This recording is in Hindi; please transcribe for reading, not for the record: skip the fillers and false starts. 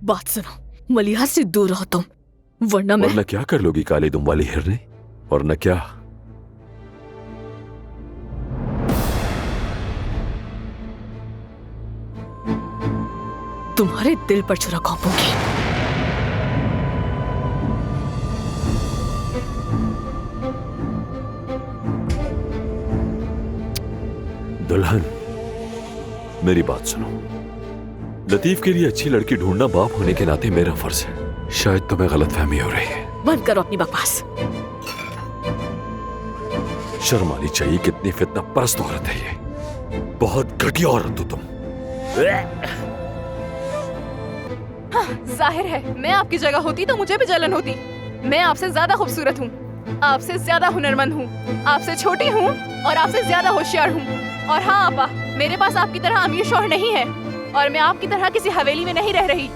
बात सुनो, मलिहा से दूर रहो तुम, वरना मैं। वरना क्या कर लोगी काली दुम वाली हिरनी? वरना क्या? तुम्हारे दिल पर छुरा घोंपूंगी। दुल्हन, मेरी बात सुनो। लतीफ के लिए अच्छी लड़की ढूंढना बाप होने के नाते मेरा फर्ज है। शायद तुम्हें गलतफहमी हो रही है। बंद करो अपनी बकवास। शर्म आनी चाहिए, कितनी फितना परस्त औरत है ये। बहुत घटिया औरत हो तुम। जाहिर है मैं आपकी जगह होती तो मुझे भी जलन होती। मैं आपसे ज्यादा खूबसूरत हूँ, आपसे ज्यादा हुनरमंद हूँ, आपसे छोटी हूँ और आपसे ज्यादा होशियार हूँ। और हाँ आपा, मेरे पास आपकी तरह अमीर शौहर नहीं है और मैं आपकी तरह किसी हवेली में नहीं रह रही।